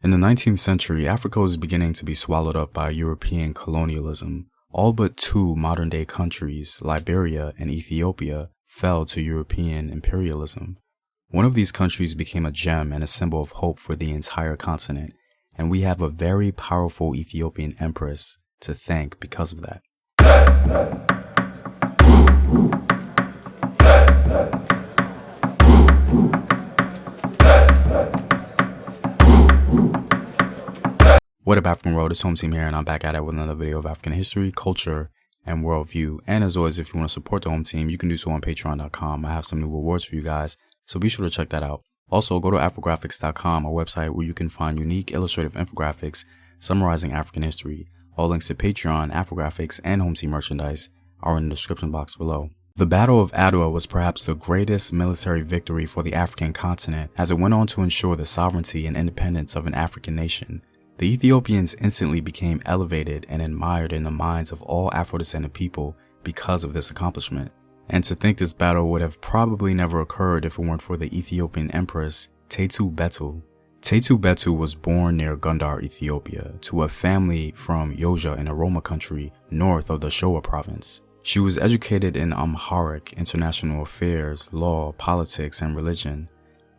In the 19th century, Africa was beginning to be swallowed up by European colonialism. All but two modern-day countries, Liberia and Ethiopia, fell to European imperialism. One of these countries became a gem and a symbol of hope for the entire continent, and we have a very powerful Ethiopian empress to thank because of that. What up, African world? It's Home Team here, and I'm back at it with another video of African history, culture, and worldview. And as always, if you want to support the Home Team, you can do so on patreon.com. I have some new rewards for you guys, so be sure to check that out. Also, go to Afrographics.com, a website where you can find unique illustrative infographics summarizing African history. All links to Patreon, Afrographics, and Home Team merchandise are in the description box below. The Battle of Adwa was perhaps the greatest military victory for the African continent, as it went on to ensure the sovereignty and independence of an African nation. The Ethiopians instantly became elevated and admired in the minds of all Afro-descended people because of this accomplishment. And to think this battle would have probably never occurred if it weren't for the Ethiopian Empress Taytu Betul. Taytu Betul was born near Gondar, Ethiopia, to a family from Yoja in Oroma country north of the Showa province. She was educated in Amharic, international affairs, law, politics, and religion.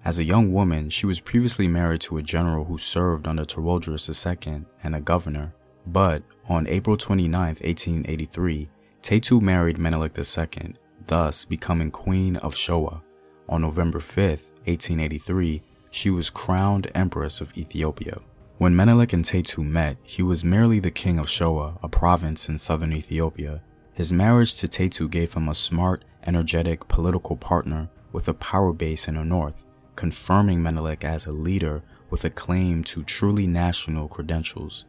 As a young woman, she was previously married to a general who served under Tewodros II and a governor. But on April 29, 1883, Taytu married Menelik II, thus becoming Queen of Showa. On November 5, 1883, she was crowned Empress of Ethiopia. When Menelik and Taytu met, he was merely the king of Showa, a province in southern Ethiopia. His marriage to Taytu gave him a smart, energetic political partner with a power base in the north, confirming Menelik as a leader with a claim to truly national credentials.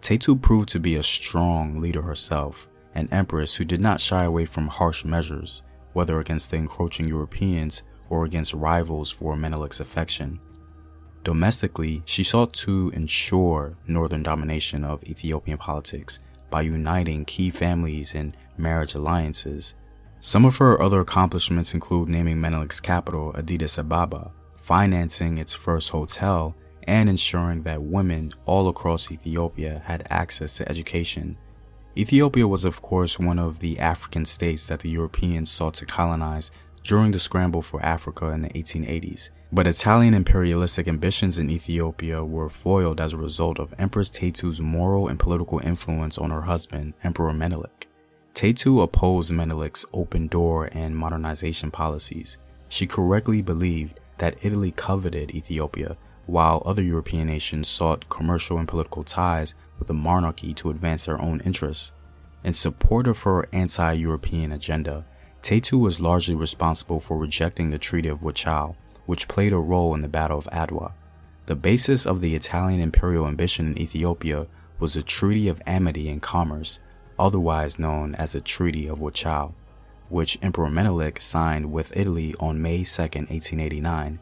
Taytu proved to be a strong leader herself, an empress who did not shy away from harsh measures, whether against the encroaching Europeans or against rivals for Menelik's affection. Domestically, she sought to ensure northern domination of Ethiopian politics by uniting key families in marriage alliances. Some of her other accomplishments include naming Menelik's capital Addis Ababa, financing its first hotel, and ensuring that women all across Ethiopia had access to education. Ethiopia was of course one of the African states that the Europeans sought to colonize during the scramble for Africa in the 1880s. But Italian imperialistic ambitions in Ethiopia were foiled as a result of Empress Taytu's moral and political influence on her husband, Emperor Menelik. Taytu opposed Menelik's open door and modernization policies. She correctly believed that Italy coveted Ethiopia, while other European nations sought commercial and political ties with the monarchy to advance their own interests. In support of her anti-European agenda, Taytu was largely responsible for rejecting the Treaty of Wachau, which played a role in the Battle of Adwa. The basis of the Italian imperial ambition in Ethiopia was a Treaty of Amity and Commerce, otherwise known as the Treaty of Wachau, which Emperor Menelik signed with Italy on May 2, 1889.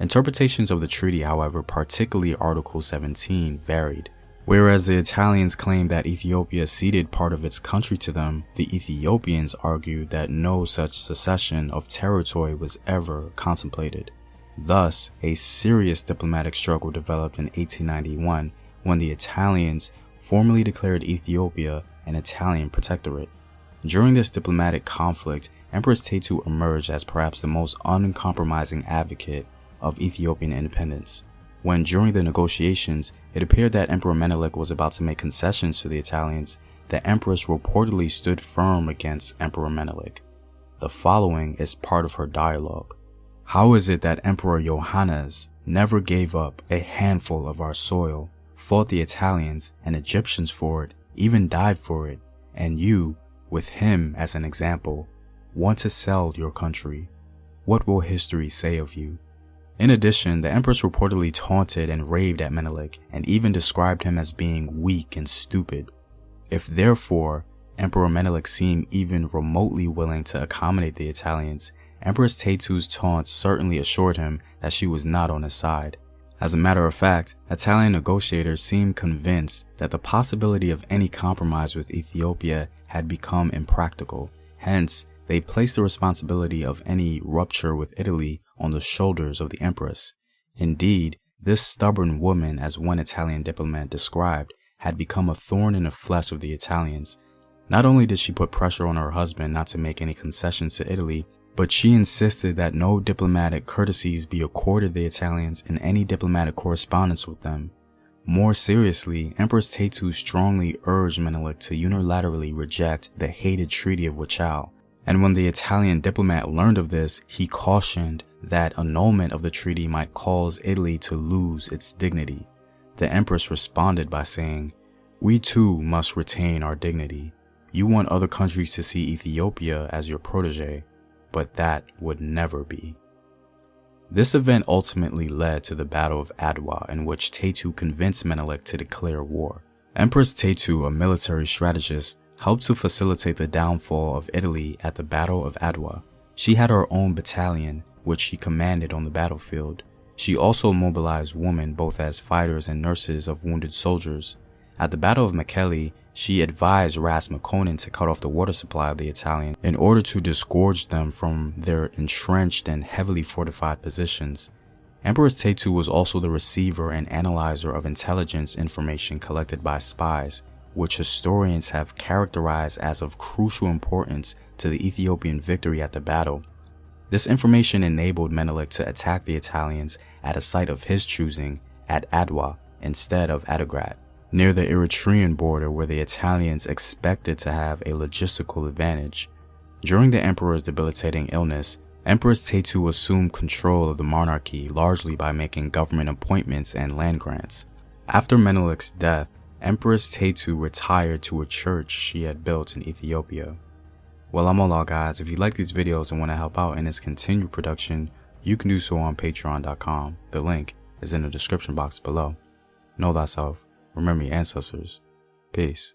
Interpretations of the treaty, however, particularly Article 17, varied. Whereas the Italians claimed that Ethiopia ceded part of its country to them, the Ethiopians argued that no such secession of territory was ever contemplated. Thus, a serious diplomatic struggle developed in 1891 when the Italians formally declared Ethiopia an Italian protectorate. During this diplomatic conflict, Empress Taytu emerged as perhaps the most uncompromising advocate of Ethiopian independence. When during the negotiations, it appeared that Emperor Menelik was about to make concessions to the Italians, the Empress reportedly stood firm against Emperor Menelik. The following is part of her dialogue. "How is it that Emperor Johannes never gave up a handful of our soil, fought the Italians and Egyptians for it, even died for it, and you, with him as an example, want to sell your country? What will history say of you?" In addition, the Empress reportedly taunted and raved at Menelik and even described him as being weak and stupid. If therefore Emperor Menelik seemed even remotely willing to accommodate the Italians, Empress Taytu's taunts certainly assured him that she was not on his side. As a matter of fact, Italian negotiators seemed convinced that the possibility of any compromise with Ethiopia had become impractical. Hence, they placed the responsibility of any rupture with Italy on the shoulders of the Empress. Indeed, This stubborn woman, as one Italian diplomat described, had become a thorn in the flesh of the Italians. Not only did she put pressure on her husband not to make any concessions to Italy, but she insisted that no diplomatic courtesies be accorded the Italians in any diplomatic correspondence with them. More seriously, Empress Taytu strongly urged Menelik to unilaterally reject the hated Treaty of Wachau. And when the Italian diplomat learned of this, he cautioned that annulment of the treaty might cause Italy to lose its dignity. The Empress responded by saying, "We too must retain our dignity. You want other countries to see Ethiopia as your protege, but that would never be." This event ultimately led to the Battle of Adwa, in which Taytu convinced Menelik to declare war. Empress Taytu, a military strategist, helped to facilitate the downfall of Italy at the Battle of Adwa. She had her own battalion, which she commanded on the battlefield. She also mobilized women both as fighters and nurses of wounded soldiers. At the Battle of Mekelle, she advised Ras Makonnen to cut off the water supply of the Italians in order to disgorge them from their entrenched and heavily fortified positions. Empress Taytu was also the receiver and analyzer of intelligence information collected by spies, which historians have characterized as of crucial importance to the Ethiopian victory at the battle. This information enabled Menelik to attack the Italians at a site of his choosing at Adwa instead of Adagrat, near the Eritrean border where the Italians expected to have a logistical advantage. During the emperor's debilitating illness, Empress Taytu assumed control of the monarchy largely by making government appointments and land grants. After Menelik's death, Empress Taytu retired to a church she had built in Ethiopia. Well, I'm all out, guys. If you like these videos and want to help out in its continued production, you can do so on patreon.com. The link is in the description box below. Know thyself. Remember your ancestors. Peace.